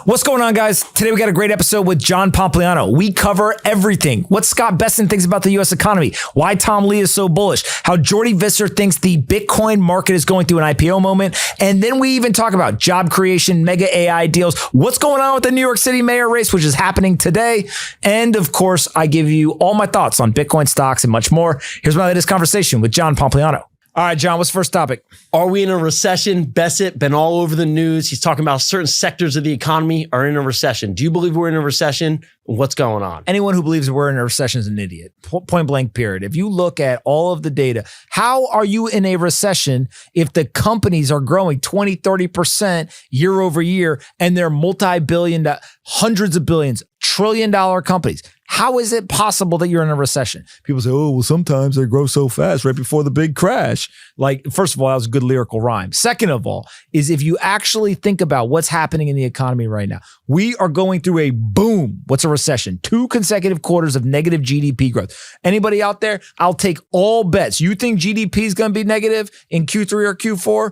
What's going on, guys? Today we got a great episode with John Pompliano. We cover everything. What Scott Bessent thinks about the U.S. economy, why Tom Lee is so bullish, how Jordi Visser thinks the Bitcoin market is going through an IPO moment, and then we even talk about job creation, mega AI deals, what's going on with the New York City mayor race, which is happening today, and of course, I give you all my thoughts on Bitcoin stocks and much more. Here's my latest conversation with John Pompliano. All right, John, what's the first topic? Are we in a recession? Bessent been all over the news. He's talking about certain sectors of the economy are in a recession. Do you believe we're in a recession? What's going on? Anyone who believes we're in a recession is an idiot. Point blank, period. If you look at all of the data, how are you in a recession if the companies are growing 20, 30% year over year and they're multi-billion, hundreds of billions, trillion-dollar companies? How is it possible that you're in a recession? People say, oh, well, sometimes they grow so fast right before the big crash. Like, first of all, that was a good lyrical rhyme. Second of all, is if you actually think about what's happening in the economy right now, we are going through a boom. What's a recession? 2 consecutive quarters of negative GDP growth. Anybody out there? I'll take all bets. You think GDP is going to be negative in Q3 or Q4?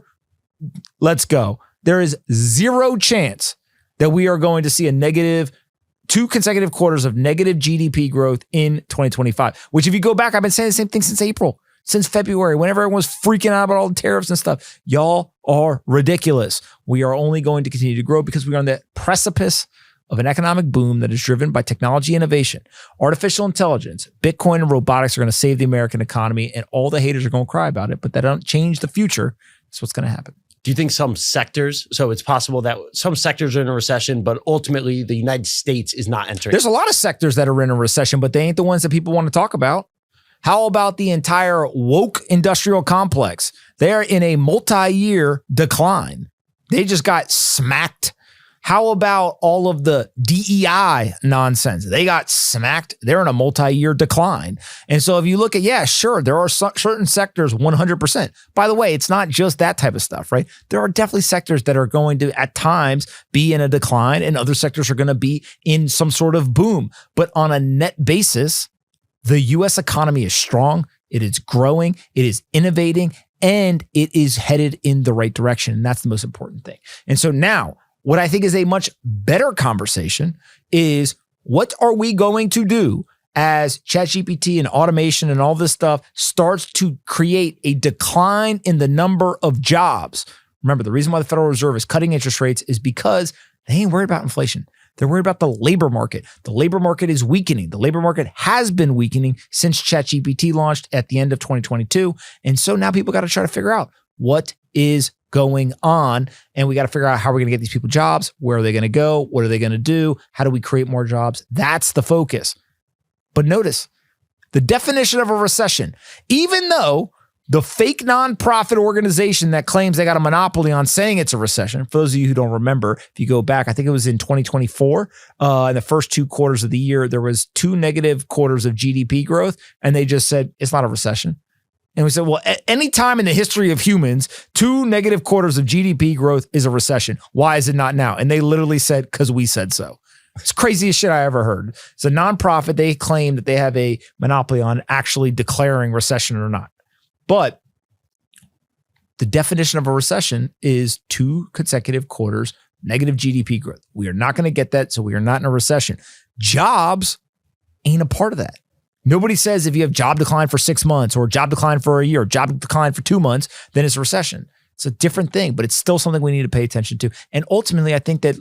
Let's go. There is zero chance that we are going to see a negative 2 consecutive quarters of negative GDP growth in 2025, which if you go back, I've been saying the same thing since April, since February, whenever everyone was freaking out about all the tariffs and stuff. Y'all are ridiculous. We are only going to continue to grow because we are on the precipice of an economic boom that is driven by technology innovation, artificial intelligence, Bitcoin and robotics are going to save the American economy, and all the haters are going to cry about it, but that don't change the future. That's what's going to happen. Do you think some sectors, so it's possible that some sectors are in a recession, but ultimately the United States is not entering? There's a lot of sectors that are in a recession, but they ain't the ones that people want to talk about. How about the entire woke industrial complex? They're in a multi-year decline. They just got smacked. How about all of the DEI nonsense? They got smacked. They're in a multi-year decline. And so if you look at, yeah, sure, there are certain sectors 100%. By the way, it's not just that type of stuff, right? There are definitely sectors that are going to, at times, be in a decline, and other sectors are going to be in some sort of boom. But on a net basis, the U.S. economy is strong. It is growing. It is innovating, and it is headed in the right direction. And that's the most important thing. And so now, what I think is a much better conversation is what are we going to do as ChatGPT and automation and all this stuff starts to create a decline in the number of jobs. Remember, the reason why the Federal Reserve is cutting interest rates is because they ain't worried about inflation. They're worried about the labor market. The labor market is weakening. The labor market has been weakening since ChatGPT launched at the end of 2022. And so now people got to try to figure out what is going on, and we got to figure out how we're going to get these people jobs. Where are they going to go? What are they going to do? How do we create more jobs? That's the focus. But notice the definition of a recession, even though the fake nonprofit organization that claims they got a monopoly on saying it's a recession, for those of you who don't remember, if you go back, I think it was in 2024, in the first 2 quarters of the year, there was 2 negative quarters of GDP growth, and they just said, it's not a recession. And we said, well, at any time in the history of humans, 2 negative quarters of GDP growth is a recession. Why is it not now? And they literally said, because we said so. It's the craziest shit I ever heard. It's a nonprofit. They claim that they have a monopoly on actually declaring recession or not. But the definition of a recession is 2 consecutive quarters negative GDP growth. We are not going to get that, so we are not in a recession. Jobs ain't a part of that. Nobody says if you have job decline for 6 months or job decline for a year, or job decline for 2 months, then it's a recession. It's a different thing, but it's still something we need to pay attention to. And ultimately, I think that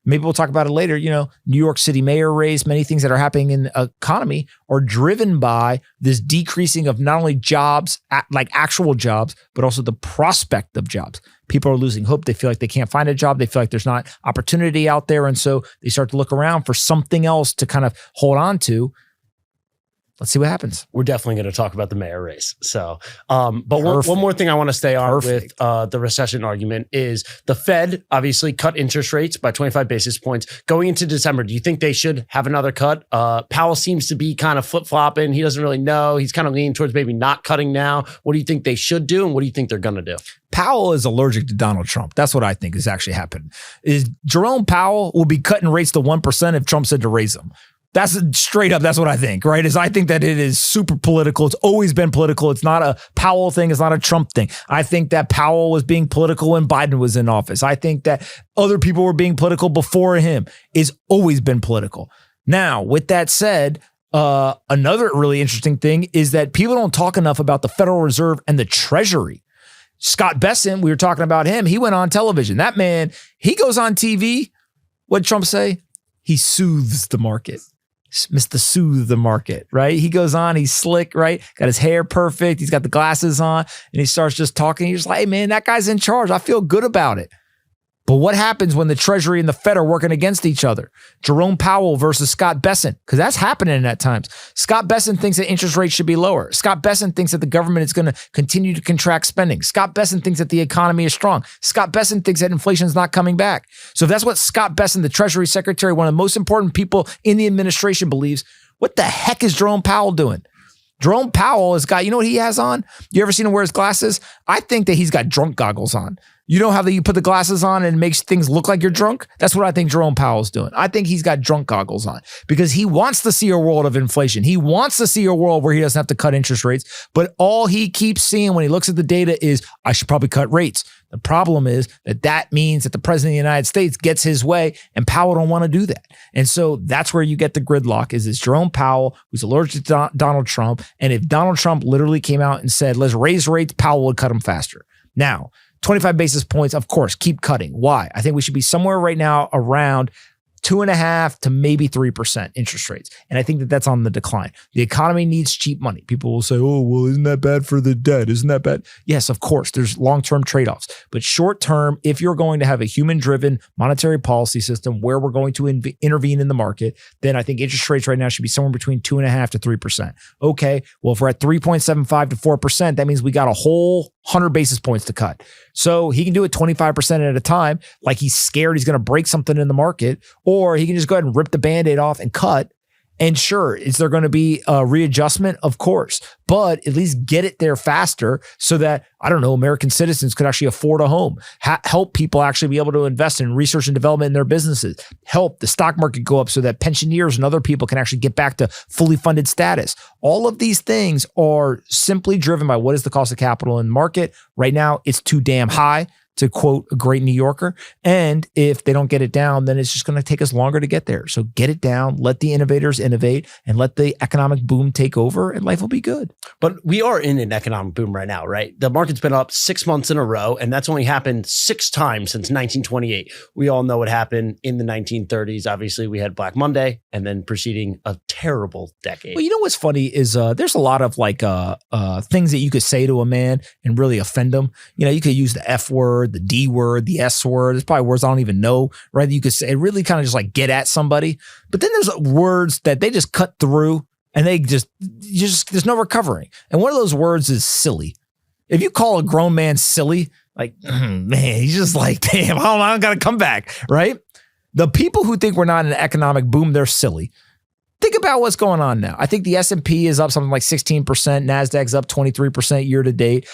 maybe we'll talk about it later. You know, New York City mayor race, many things that are happening in the economy are driven by this decreasing of not only jobs, like actual jobs, but also the prospect of jobs. People are losing hope. They feel like they can't find a job. They feel like there's not opportunity out there. And so they start to look around for something else to kind of hold on to. Let's see what happens. We're definitely going to talk about the mayor race. So, but one more thing I want to stay on with the recession argument is the Fed obviously cut interest rates by 25 basis points going into December. Do you think they should have another cut? Powell seems to be kind of flip-flopping. He doesn't really know. He's kind of leaning towards maybe not cutting now. What do you think they should do? And what do you think they're going to do? Powell is allergic to Donald Trump. That's what I think is actually happening. Is Jerome Powell will be cutting rates to 1% if Trump said to raise them. That's straight up. That's what I think, right? I think that it is super political. It's always been political. It's not a Powell thing. It's not a Trump thing. I think that Powell was being political when Biden was in office. I think that other people were being political before him. It's always been political. Now, with that said, another really interesting thing is that people don't talk enough about the Federal Reserve and the Treasury. Scott Bessent, we were talking about him. He went on television. That man, he goes on TV. What'd Trump say? He soothes the market. Mr. Soothe the market, right? He goes on, he's slick, right? Got his hair perfect. He's got the glasses on and he starts just talking. He's like, hey man, that guy's in charge. I feel good about it. But what happens when the Treasury and the Fed are working against each other? Jerome Powell versus Scott Bessent, because that's happening at times. Scott Bessent thinks that interest rates should be lower. Scott Bessent thinks that the government is going to continue to contract spending. Scott Bessent thinks that the economy is strong. Scott Bessent thinks that inflation is not coming back. So if that's what Scott Bessent, the Treasury Secretary, one of the most important people in the administration, believes, what the heck is Jerome Powell doing? Jerome Powell has got, you know what he has on? You ever seen him wear his glasses? I think that he's got drunk goggles on. You know how you put the glasses on and it makes things look like you're drunk? That's what I think Jerome Powell's doing. I think he's got drunk goggles on because he wants to see a world of inflation. He wants to see a world where he doesn't have to cut interest rates. But all he keeps seeing when he looks at the data is, I should probably cut rates. The problem is that means that the president of the United States gets his way and Powell don't want to do that. And so that's where you get the gridlock is Jerome Powell, who's allergic to Donald Trump. And if Donald Trump literally came out and said, let's raise rates, Powell would cut them faster. Now, 25 basis points, of course, keep cutting. Why? I think we should be somewhere right now around 2.5% to maybe 3% interest rates. And I think that that's on the decline. The economy needs cheap money. People will say, oh, well, isn't that bad for the debt? Isn't that bad? Yes, of course, there's long-term trade-offs. But short-term, if you're going to have a human-driven monetary policy system where we're going to intervene in the market, then I think interest rates right now should be somewhere between 2.5% to 3%. Okay, well, if we're at 3.75 to 4%, that means we got a whole 100 basis points to cut. So he can do it 25% at a time, like he's scared he's going to break something in the market, or he can just go ahead and rip the Band-Aid off and cut. And sure, is there going to be a readjustment? Of course, but at least get it there faster so that, I don't know, American citizens could actually afford a home, help people actually be able to invest in research and development in their businesses, help the stock market go up so that pensioners and other people can actually get back to fully funded status. All of these things are simply driven by what is the cost of capital in the market. Right now, it's too damn high, to quote a great New Yorker. And if they don't get it down, then it's just going to take us longer to get there. So get it down, let the innovators innovate, and let the economic boom take over, and life will be good. But we are in an economic boom right now, right? The market's been up 6 months in a row, and that's only happened 6 times since 1928. We all know what happened in the 1930s. Obviously, we had Black Monday, and then preceding a terrible decade. Well, you know what's funny is there's a lot of like things that you could say to a man and really offend him. You know, you could use the F word, the D word, the S word. There's probably words I don't even know, right? You could say, really kind of just like get at somebody. But then there's words that they just cut through and they just there's no recovering. And one of those words is silly. If you call a grown man silly, like, man, he's just like, damn, I don't got to come back, right? The people who think we're not in an economic boom, they're silly. Think about what's going on now. I think the S&P is up something like 16%. NASDAQ's up 23% year to date.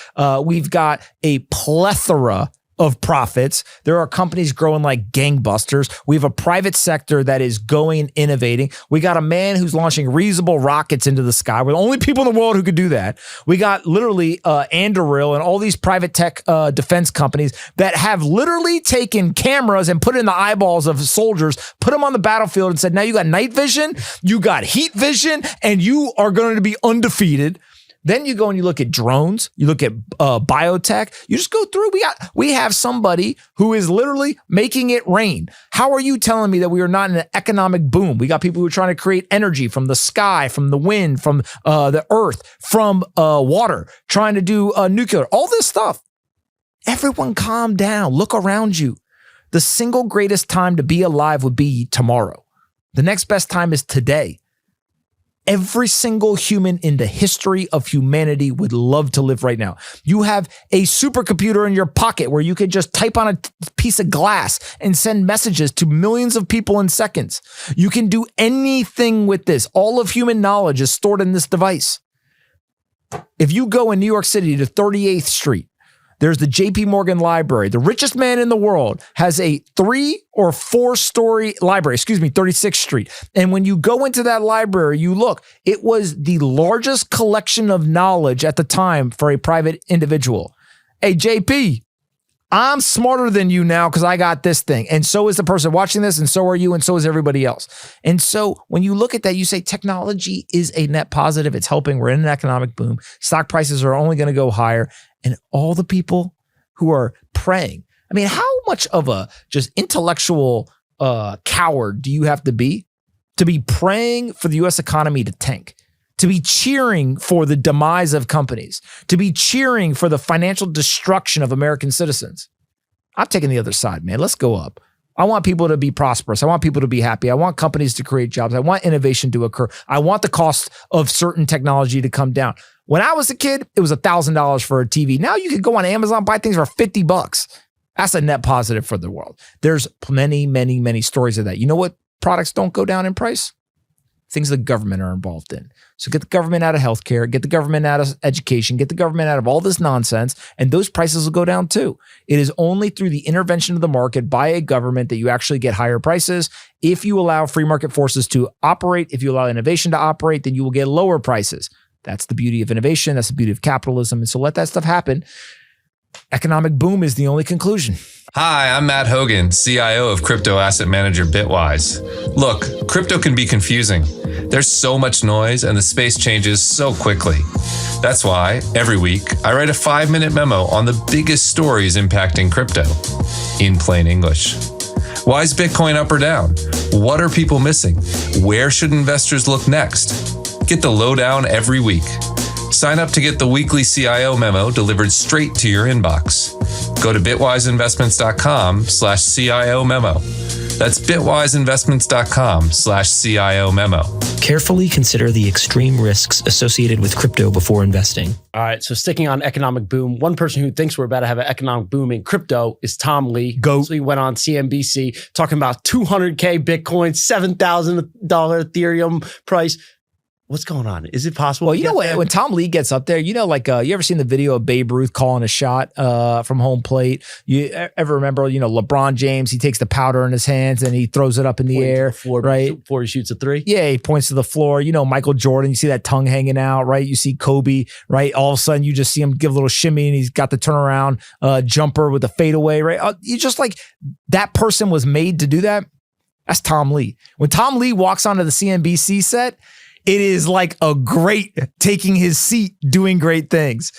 We've got a plethora of profits. There are companies growing like gangbusters. We have a private sector that is going and innovating. We got a man who's launching reusable rockets into the sky. We're the only people in the world who could do that. We got literally Anduril and all these private tech defense companies that have literally taken cameras and put it in the eyeballs of soldiers, put them on the battlefield and said, now you got night vision, you got heat vision, and you are going to be undefeated. Then you go and you look at drones, you look at biotech, you just go through. We have somebody who is literally making it rain. How are you telling me that we are not in an economic boom? We got people who are trying to create energy from the sky, from the wind, from the earth, from water, trying to do nuclear, all this stuff. Everyone calm down. Look around you. The single greatest time to be alive would be tomorrow. The next best time is today. Every single human in the history of humanity would love to live right now. You have a supercomputer in your pocket where you could just type on a piece of glass and send messages to millions of people in seconds. You can do anything with this. All of human knowledge is stored in this device. If you go in New York City to 38th Street, There's the JP Morgan Library. The richest man in the world has a 3 or 4 story library, 36th Street. And when you go into that library, you look, it was the largest collection of knowledge at the time for a private individual. Hey, JP, I'm smarter than you now because I got this thing. And so is the person watching this, and so are you, and so is everybody else. And so when you look at that, you say technology is a net positive. It's helping. We're in an economic boom. Stock prices are only going to go higher. And all the people who are praying. I mean, how much of a just intellectual coward do you have to be praying for the U.S. economy to tank? To be cheering for the demise of companies, to be cheering for the financial destruction of American citizens. I'm taking the other side, man. Let's go up. I want people to be prosperous. I want people to be happy. I want companies to create jobs. I want innovation to occur. I want the cost of certain technology to come down. When I was a kid, it was $1,000 for a TV. Now you can go on Amazon, buy things for $50. That's a net positive for the world. There's many, many, many stories of that. You know what products don't go down in price? Things the government are involved in. So get the government out of healthcare, get the government out of education, get the government out of all this nonsense, and those prices will go down too. It is only through the intervention of the market by a government that you actually get higher prices. If you allow free market forces to operate, if you allow innovation to operate, then you will get lower prices. That's the beauty of innovation. That's the beauty of capitalism. And so let that stuff happen. Economic boom is the only conclusion. Hi, I'm Matt Hogan, CIO of crypto asset manager Bitwise. Look, crypto can be confusing. There's so much noise and the space changes so quickly. That's why, every week, I write a 5-minute memo on the biggest stories impacting crypto, in plain English. Why is Bitcoin up or down? What are people missing? Where should investors look next? Get the lowdown every week. Sign up to get the weekly CIO memo delivered straight to your inbox. Go to bitwiseinvestments.com/CIO memo. That's bitwiseinvestments.com/CIO memo. Carefully consider the extreme risks associated with crypto before investing. All right, so sticking on economic boom, one person who thinks we're about to have an economic boom in crypto is Tom Lee. So he went on CNBC talking about 200K Bitcoin, $7,000 Ethereum price. What's going on? Is it possible? Well, you know what? When Tom Lee gets up there, you know, like you ever seen the video of Babe Ruth calling a shot from home plate? You ever remember, you know, LeBron James, he takes the powder in his hands and he throws it up in the air, right? Before he shoots a 3? Yeah, he points to the floor. You know, Michael Jordan, you see that tongue hanging out, right? You see Kobe, right? All of a sudden, you just see him give a little shimmy and he's got the turnaround jumper with the fadeaway, right? You just like, that person was made to do that. That's Tom Lee. When Tom Lee walks onto the CNBC set, it is like a great taking his seat, doing great things.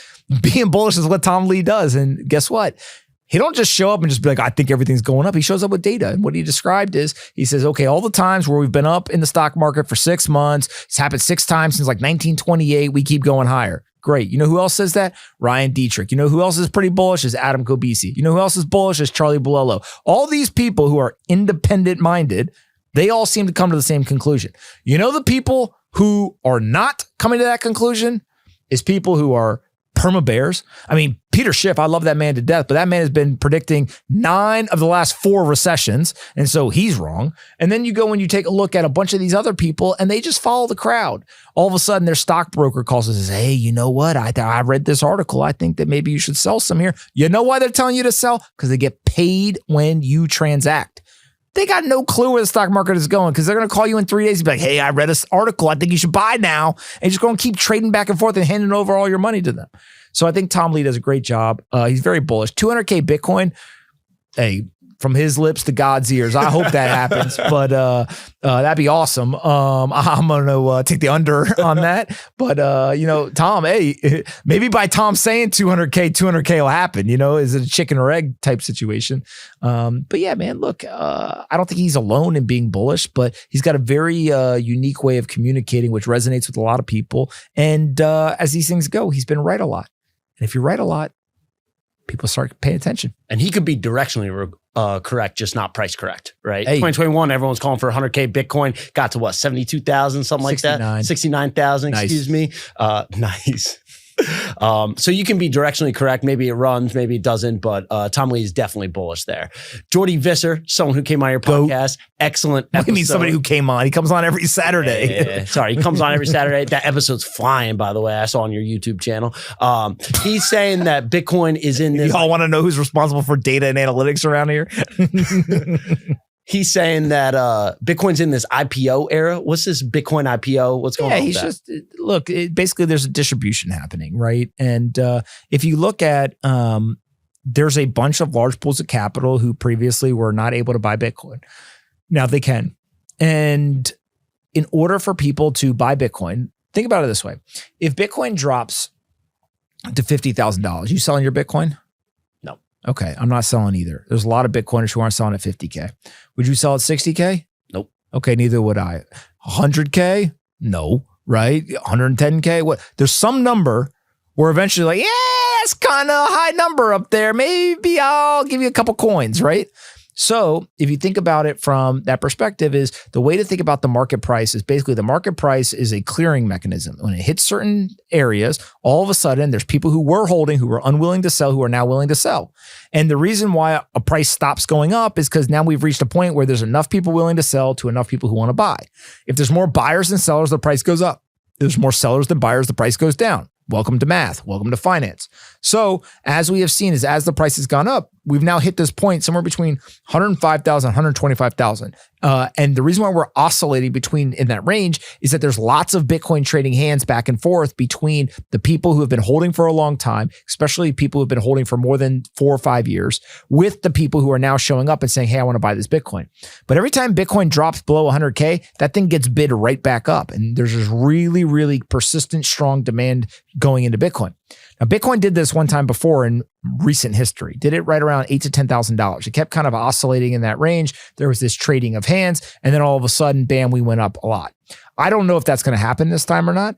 Being bullish is what Tom Lee does. And guess what? He don't just show up and just be like, I think everything's going up. He shows up with data. And what he described is, he says, okay, all the times where we've been up in the stock market for 6 months, it's happened 6 times since like 1928, we keep going higher. Great. You know who else says that? Ryan Dietrich. You know who else is pretty bullish? Is Adam Kobesi. You know who else is bullish? Is Charlie Bolello. All these people who are independent minded, they all seem to come to the same conclusion. You know, the people who are not coming to that conclusion is people who are perma bears. I mean, Peter Schiff, I love that man to death, but that man has been predicting 9 of the last 4 recessions. And so he's wrong. And then you go and you take a look at a bunch of these other people and they just follow the crowd. All of a sudden their stockbroker calls and says, hey, you know what? I read this article. I think that maybe you should sell some here. You know why they're telling you to sell? Because they get paid when you transact. They got no clue where the stock market is going because they're going to call you in 3 days and be like, hey, I read this article. I think you should buy now. And just going to keep trading back and forth and handing over all your money to them. So I think Tom Lee does a great job. He's very bullish. 200K Bitcoin. Hey, from his lips to God's ears. I hope that happens, but that'd be awesome. I'm going to take the under on that. But, you know, Tom, hey, maybe by Tom saying 200K will happen. You know, is it a chicken or egg type situation? But yeah, man, look, I don't think he's alone in being bullish, but he's got a very unique way of communicating, which resonates with a lot of people. And as these things go, he's been right a lot. And if you're right a lot, people start paying attention. And he could be directionally correct, just not price correct, right? Hey. 2021, everyone's calling for 100K Bitcoin. Got to what, 72,000, something like that? 69,000, nice. Excuse me. Nice. So you can be directionally correct. Maybe it runs, maybe it doesn't, but Tom Lee is definitely bullish there. Jordi Visser, someone who came on your podcast, excellent episode. What do you mean somebody who came on? He comes on every Saturday. Yeah. Sorry, he comes on every Saturday. That episode's flying, by the way. I saw on your YouTube channel. He's saying that Bitcoin is in this. Y'all want to know who's responsible for data and analytics around here? He's saying that Bitcoin's in this IPO era. What's this Bitcoin IPO? What's going on with that? Just, look, basically there's a distribution happening, right? And if you look at, there's a bunch of large pools of capital who previously were not able to buy Bitcoin. Now they can. And in order for people to buy Bitcoin, think about it this way. If Bitcoin drops to $50,000, you selling your Bitcoin? Okay, I'm not selling either. There's a lot of Bitcoiners who aren't selling at 50K. Would you sell at 60K? Nope. Okay, neither would I. 100K? No, right? 110K? What? There's some number where eventually like, yeah, it's kind of a high number up there. Maybe I'll give you a couple coins, right? So if you think about it from that perspective, is the way to think about the market price is basically the market price is a clearing mechanism. When it hits certain areas, all of a sudden there's people who were holding, who were unwilling to sell, who are now willing to sell. And the reason why a price stops going up is because now we've reached a point where there's enough people willing to sell to enough people who want to buy. If there's more buyers than sellers, the price goes up. If there's more sellers than buyers, the price goes down. Welcome to math. Welcome to finance. So as we have seen is as the price has gone up, we've now hit this point somewhere between 105,000, 125,000. And the reason why we're oscillating between in that range is that there's lots of Bitcoin trading hands back and forth between the people who have been holding for a long time, especially people who have been holding for more than 4 or 5 years, with the people who are now showing up and saying, hey, I want to buy this Bitcoin. But every time Bitcoin drops below 100K, that thing gets bid right back up. And there's this really, really persistent, strong demand going into Bitcoin. Now, Bitcoin did this one time before in recent history, did it right around $8,000 to $10,000. It kept kind of oscillating in that range. There was this trading of hands, and then all of a sudden, bam, we went up a lot. I don't know if that's going to happen this time or not.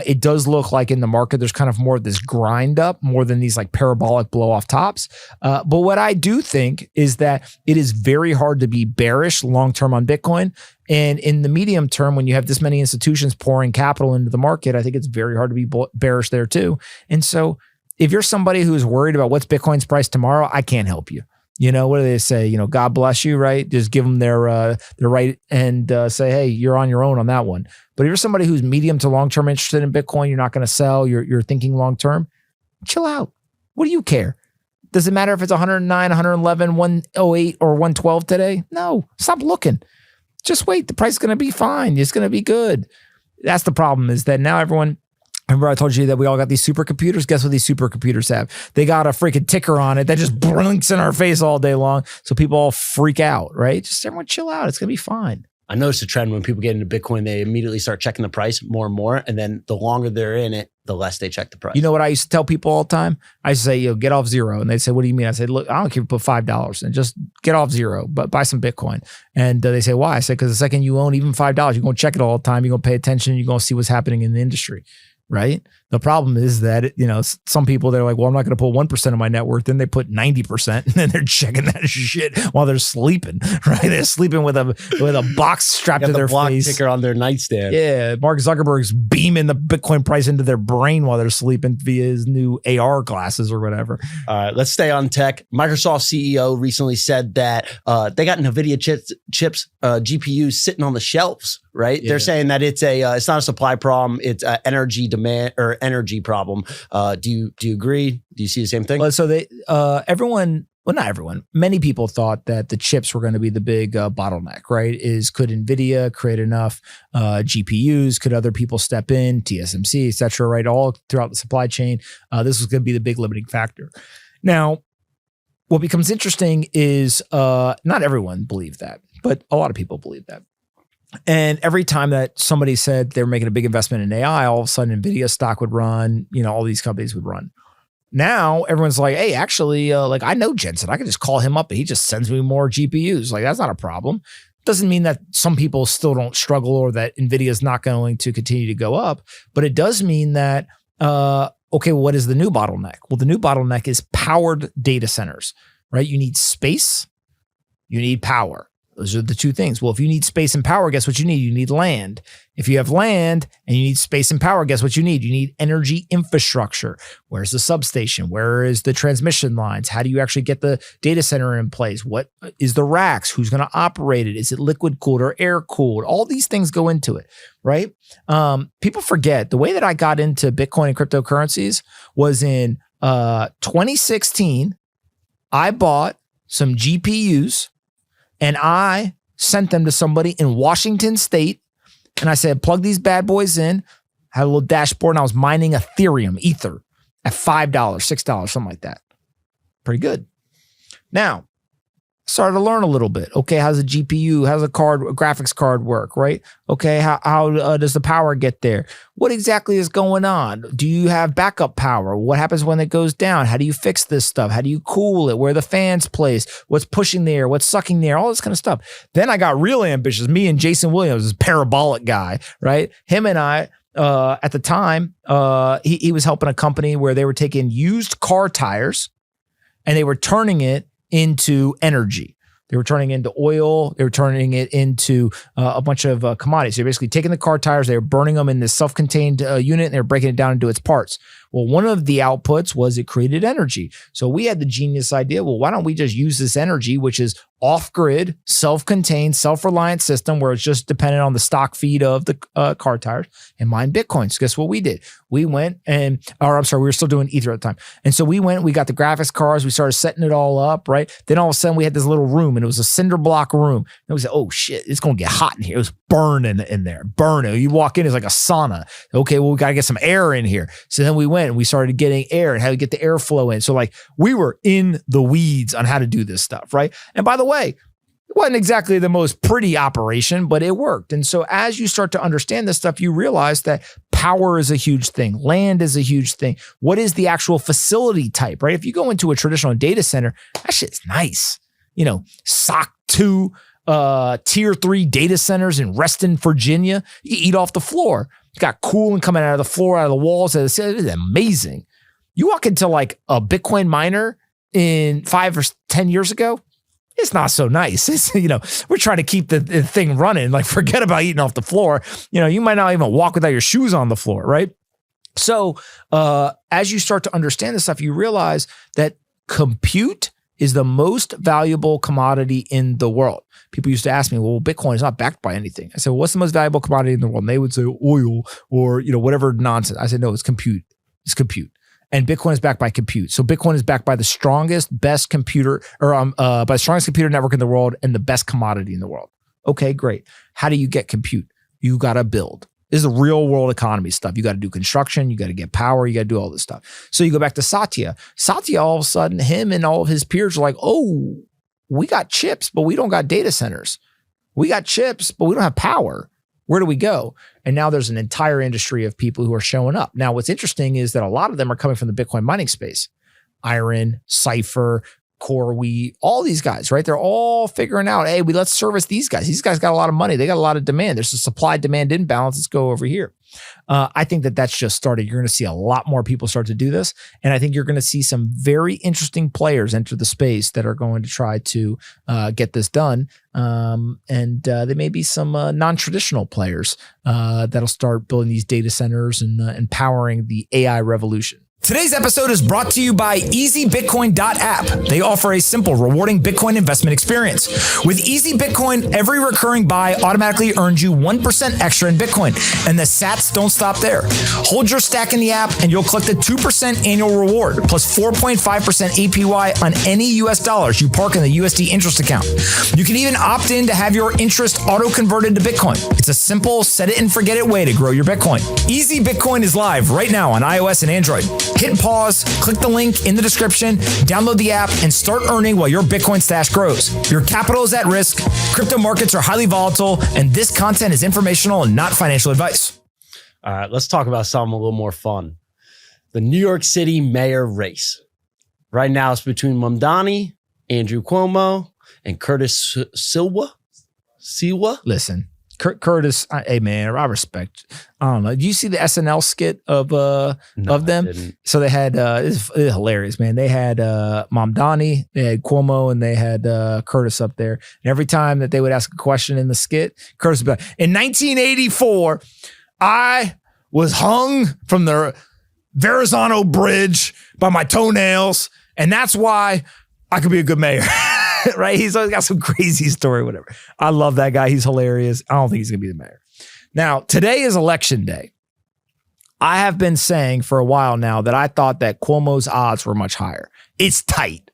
It does look like in the market, there's kind of more of this grind up more than these like parabolic blow off tops. But what I do think is that it is very hard to be bearish long-term on Bitcoin. And in the medium term, when you have this many institutions pouring capital into the market, I think it's very hard to be bearish there too. And so if you're somebody who is worried about what's Bitcoin's price tomorrow, I can't help you. You know, what do they say? You know, God bless you, right? Just give them their right and say, hey, you're on your own on that one. But if you're somebody who's medium to long-term interested in Bitcoin, you're not going to sell, you're thinking long-term, chill out. What do you care? Does it matter if it's 109, 111, 108, or 112 today? No, stop looking. Just wait. The price is going to be fine. It's going to be good. That's the problem is that now everyone... Remember I told you that we all got these supercomputers? Guess what these supercomputers have? They got a freaking ticker on it that just blinks in our face all day long. So people all freak out, right? Just everyone chill out. It's going to be fine. I noticed a trend when people get into Bitcoin, they immediately start checking the price more and more. And then the longer they're in it, the less they check the price. You know what I used to tell people all the time? I used to say, get off zero. And they'd say, what do you mean? I said, look, I don't care if you put $5 and just get off zero, but buy some Bitcoin. And they say, why? I said, because the second you own even $5, you're going to check it all the time. You're going to pay attention. You're going to see what's happening in the industry. Right? The problem is that, you know, some people, they're like, well, I'm not going to put 1% of my net worth. Then they put 90% and then they're checking that shit while they're sleeping, right? They're sleeping with a box strapped to their block face. Ticker on their nightstand. Yeah. Mark Zuckerberg's beaming the Bitcoin price into their brain while they're sleeping via his new AR glasses or whatever. All right, let's stay on tech. Microsoft CEO recently said that they got NVIDIA chips, GPUs sitting on the shelves, right? Yeah. They're saying that it's not a supply problem, it's an energy demand or energy problem. Do you agree? Do you see the same thing? Well, so not everyone, many people thought that the chips were going to be the big bottleneck, right? Could NVIDIA create enough GPUs? Could other people step in, TSMC, et cetera, right? All throughout the supply chain. This was going to be the big limiting factor. Now, what becomes interesting is not everyone believed that, but a lot of people believe that. And every time that somebody said they were making a big investment in AI, all of a sudden NVIDIA stock would run, you know, all these companies would run. Now everyone's like, hey, actually, like I know Jensen, I can just call him up and he just sends me more GPUs. Like that's not a problem. Doesn't mean that some people still don't struggle or that NVIDIA is not going to continue to go up, but it does mean that, okay, well, what is the new bottleneck? Well, the new bottleneck is powered data centers, right? You need space, you need power. Those are the two things. Well, if you need space and power, guess what you need? You need land. If you have land and you need space and power, guess what you need? You need energy infrastructure. Where's the substation? Where is the transmission lines? How do you actually get the data center in place? What is the racks? Who's going to operate it? Is it liquid cooled or air cooled? All these things go into it, right? People forget the way that I got into Bitcoin and cryptocurrencies was in 2016. I bought some GPUs and I sent them to somebody in Washington State. And I said, plug these bad boys in. Had a little dashboard and I was mining Ethereum, Ether at $5, $6, something like that. Pretty good. Now, started to learn a little bit. Okay, how's a GPU? How's a graphics card work, right? Okay, how does the power get there? What exactly is going on? Do you have backup power? What happens when it goes down? How do you fix this stuff? How do you cool it? Where are the fans placed? What's pushing the air? What's sucking the air? All this kind of stuff. Then I got real ambitious. Me and Jason Williams, this parabolic guy, right? Him and I, at the time, he was helping a company where they were taking used car tires and they were turning it into energy. They were turning it into oil. They were turning it into a bunch of commodities. They're basically taking the car tires. They were burning them in this self-contained unit and they were breaking it down into its parts. Well, one of the outputs was it created energy. So we had the genius idea, well, why don't we just use this energy, which is off-grid, self-contained, self-reliant system where it's just dependent on the stock feed of the car tires and mine Bitcoin. So guess what we did? We went we were still doing Ether at the time. And so we got the graphics cards. We started setting it all up, right? Then all of a sudden we had this little room and it was a cinder block room. And we said, oh shit, it's going to get hot in here. It was burning in there, burning. You walk in, it's like a sauna. Okay, well, we got to get some air in here. So then we went and we started getting air and how to get the airflow in. So like we were in the weeds on how to do this stuff, right? And by the way, it wasn't exactly the most pretty operation, but it worked. And so as you start to understand this stuff, you realize that power is a huge thing. Land is a huge thing. What is the actual facility type, right? If you go into a traditional data center, that shit's nice. You know, SOC 2, tier 3 data centers in Reston, Virginia, you eat off the floor. You got cooling coming out of the floor, out of the walls. It's amazing. You walk into like a Bitcoin miner in 5 or 10 years ago, it's not so nice. It's, we're trying to keep the thing running. Like, forget about eating off the floor. You might not even walk without your shoes on the floor, right? So as you start to understand this stuff, you realize that compute is the most valuable commodity in the world. People used to ask me, well, Bitcoin is not backed by anything. I said, well, what's the most valuable commodity in the world? And they would say oil or, whatever nonsense. I said, no, it's compute. It's compute. And Bitcoin is backed by compute. So Bitcoin is backed by the strongest, best computer, or by the strongest computer network in the world and the best commodity in the world. Okay, great. How do you get compute? You got to build. This is the real world economy stuff. You got to do construction. You got to get power. You got to do all this stuff. So you go back to Satya. Satya, all of a sudden, him and all of his peers are like, oh, we got chips, but we don't got data centers. We got chips, but we don't have power. Where do we go? And now there's an entire industry of people who are showing up. Now, what's interesting is that a lot of them are coming from the Bitcoin mining space. Iron, Cypher, CoreWeave, all these guys, right? They're all figuring out, hey, let's service these guys. These guys got a lot of money. They got a lot of demand. There's a supply-demand imbalance. Let's go over here. I think that that's just started. You're going to see a lot more people start to do this. And I think you're going to see some very interesting players enter the space that are going to try to get this done. And there may be some non-traditional players that'll start building these data centers and powering the AI revolution. Today's episode is brought to you by EasyBitcoin.app. They offer a simple, rewarding Bitcoin investment experience. With Easy Bitcoin, every recurring buy automatically earns you 1% extra in Bitcoin, and the sats don't stop there. Hold your stack in the app, and you'll collect a 2% annual reward, plus 4.5% APY on any US dollars you park in the USD interest account. You can even opt in to have your interest auto-converted to Bitcoin. It's a simple, set-it-and-forget-it way to grow your Bitcoin. Easy Bitcoin is live right now on iOS and Android. Hit pause, click the link in the description, download the app, and start earning while your Bitcoin stash grows. Your capital is at risk, crypto markets are highly volatile, and this content is informational and not financial advice. All right, let's talk about something a little more fun. The New York City mayor race. Right now it's between Mamdani, Andrew Cuomo, and Curtis Silwa. Listen, Curtis, hey man, I respect. I don't know. Did you see the SNL skit of them? So they had it's hilarious, man. They had Mamdani, they had Cuomo, and they had Curtis up there. And every time that they would ask a question in the skit, Curtis would be like, in 1984, I was hung from the Verrazano Bridge by my toenails, and that's why I could be a good mayor. Right? He's always got some crazy story, whatever. I love that guy. He's hilarious. I don't think he's going to be the mayor. Now, today is election day. I have been saying for a while now that I thought that Cuomo's odds were much higher. It's tight.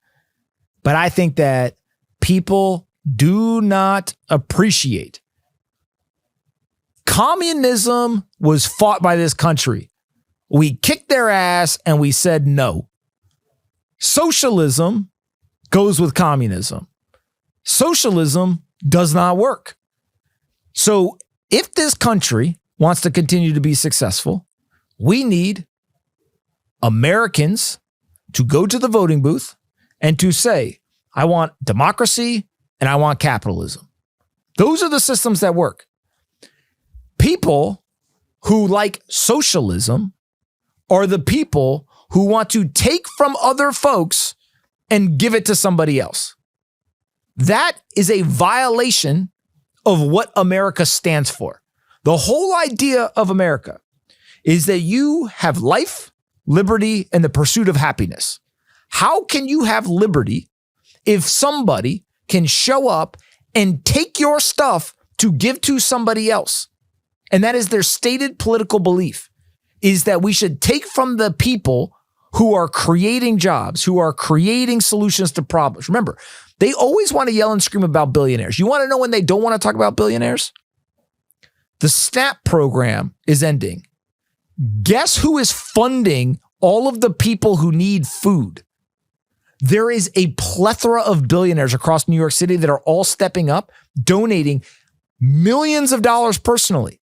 But I think that people do not appreciate. Communism was fought by this country. We kicked their ass and we said no. Socialism goes with communism. Socialism does not work. So if this country wants to continue to be successful, we need Americans to go to the voting booth and to say, I want democracy and I want capitalism. Those are the systems that work. People who like socialism are the people who want to take from other folks and give it to somebody else. That is a violation of what America stands for. The whole idea of America is that you have life, liberty, and the pursuit of happiness. How can you have liberty if somebody can show up and take your stuff to give to somebody else? And that is their stated political belief, is that we should take from the people who are creating jobs, who are creating solutions to problems. Remember, they always want to yell and scream about billionaires. You want to know when they don't want to talk about billionaires? The SNAP program is ending. Guess who is funding all of the people who need food? There is a plethora of billionaires across New York City that are all stepping up, donating millions of dollars personally.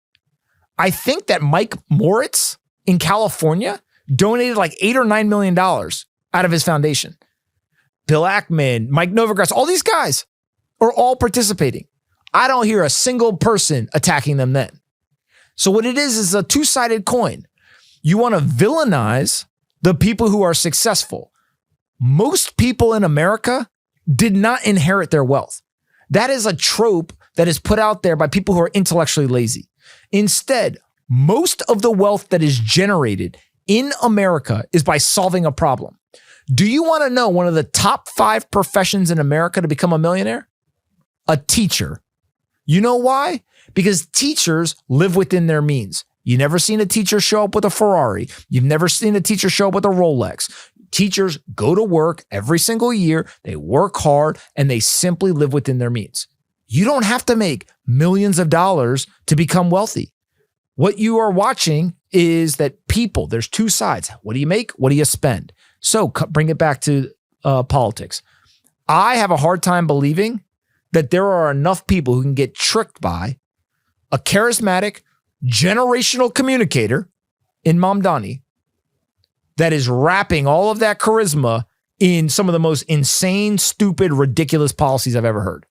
I think that Mike Moritz in California donated like $8 or $9 million out of his foundation. Bill Ackman, Mike Novogratz, all these guys are all participating. I don't hear a single person attacking them then. So what it is a two-sided coin. You want to villainize the people who are successful. Most people in America did not inherit their wealth. That is a trope that is put out there by people who are intellectually lazy. Instead, most of the wealth that is generated in America is by solving a problem. Do you want to know one of the top 5 professions in America to become a millionaire? A teacher. You know why? Because teachers live within their means. You never seen a teacher show up with a Ferrari. You've never seen a teacher show up with a Rolex. Teachers go to work every single year. They work hard and they simply live within their means. You don't have to make millions of dollars to become wealthy. What you are watching is that people, there's two sides. What do you make? What do you spend? So bring it back to politics. I have a hard time believing that there are enough people who can get tricked by a charismatic, generational communicator in Mamdani that is wrapping all of that charisma in some of the most insane, stupid, ridiculous policies I've ever heard.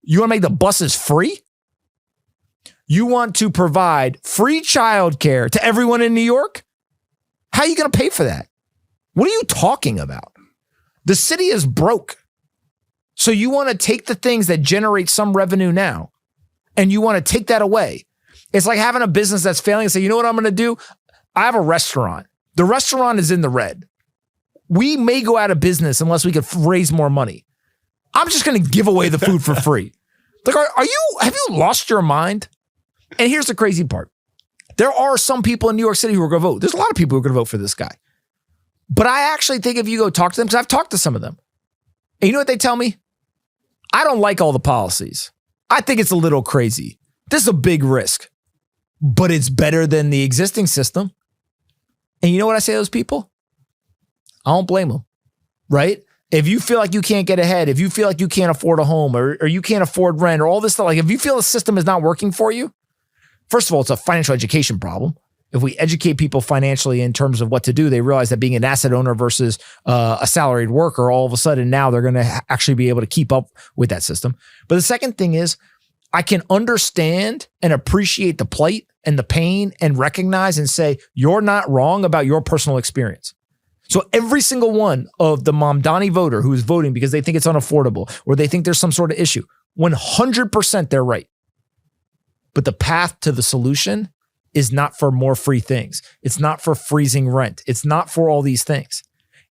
You want to make the buses free? You want to provide free childcare to everyone in New York? How are you going to pay for that? What are you talking about? The city is broke. So you want to take the things that generate some revenue now and you want to take that away. It's like having a business that's failing and say, you know what I'm going to do? I have a restaurant. The restaurant is in the red. We may go out of business unless we could raise more money. I'm just going to give away the food for free. Like, have you lost your mind? And here's the crazy part. There are some people in New York City who are going to vote. There's a lot of people who are going to vote for this guy. But I actually think if you go talk to them, because I've talked to some of them, and you know what they tell me? I don't like all the policies. I think it's a little crazy. This is a big risk, but it's better than the existing system. And you know what I say to those people? I don't blame them, right? If you feel like you can't get ahead, if you feel like you can't afford a home or you can't afford rent or all this stuff, like if you feel the system is not working for you, first of all, it's a financial education problem. If we educate people financially in terms of what to do, they realize that being an asset owner versus a salaried worker, all of a sudden now they're going to actually be able to keep up with that system. But the second thing is, I can understand and appreciate the plight and the pain and recognize and say, you're not wrong about your personal experience. So every single one of the Mamdani voter who is voting because they think it's unaffordable or they think there's some sort of issue, 100% they're right. But the path to the solution is not for more free things. It's not for freezing rent. It's not for all these things.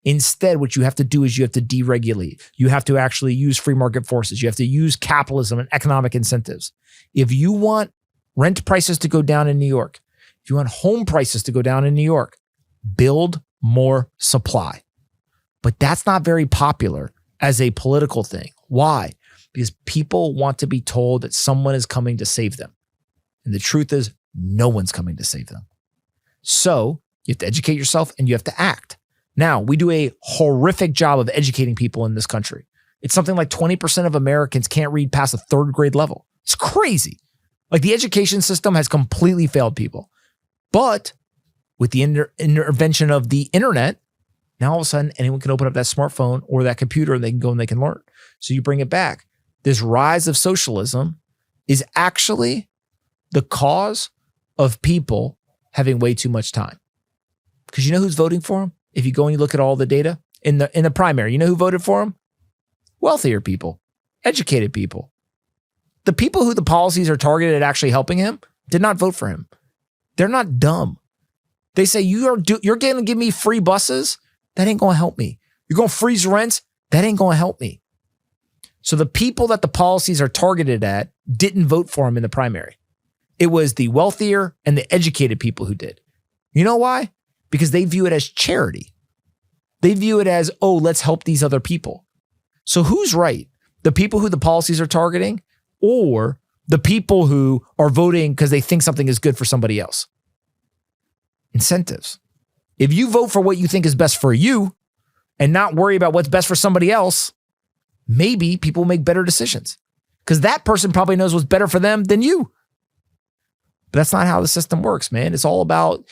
Instead, what you have to do is you have to deregulate. You have to actually use free market forces. You have to use capitalism and economic incentives. If you want rent prices to go down in New York, if you want home prices to go down in New York, build more supply. But that's not very popular as a political thing. Why? Because people want to be told that someone is coming to save them. And the truth is, no one's coming to save them. So you have to educate yourself and you have to act. Now, we do a horrific job of educating people in this country. It's something like 20% of Americans can't read past a third grade level. It's crazy. Like the education system has completely failed people. But with the intervention of the internet, now all of a sudden anyone can open up that smartphone or that computer and they can go and they can learn. So you bring it back. This rise of socialism is actually the cause of people having way too much time. Because you know who's voting for them? If you go and you look at all the data in the primary, you know who voted for him? Wealthier people, educated people. The people who the policies are targeted at actually helping him did not vote for him. They're not dumb. They say, you're going to give me free buses? That ain't going to help me. You're going to freeze rents? That ain't going to help me. So the people that the policies are targeted at didn't vote for him in the primary. It was the wealthier and the educated people who did. You know why? Because they view it as charity. They view it as, oh, let's help these other people. So who's right? The people who the policies are targeting or the people who are voting because they think something is good for somebody else? Incentives. If you vote for what you think is best for you and not worry about what's best for somebody else, maybe people make better decisions because that person probably knows what's better for them than you. But that's not how the system works, man. It's all about,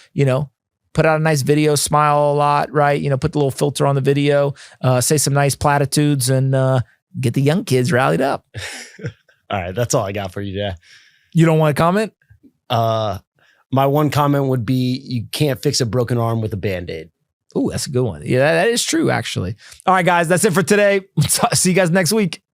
put out a nice video, smile a lot, right? Put the little filter on the video, say some nice platitudes and get the young kids rallied up. All right. That's all I got for you today. You don't want to comment? My one comment would be you can't fix a broken arm with a Band-Aid. Oh, that's a good one. Yeah, that is true, actually. All right, guys, that's it for today. See you guys next week.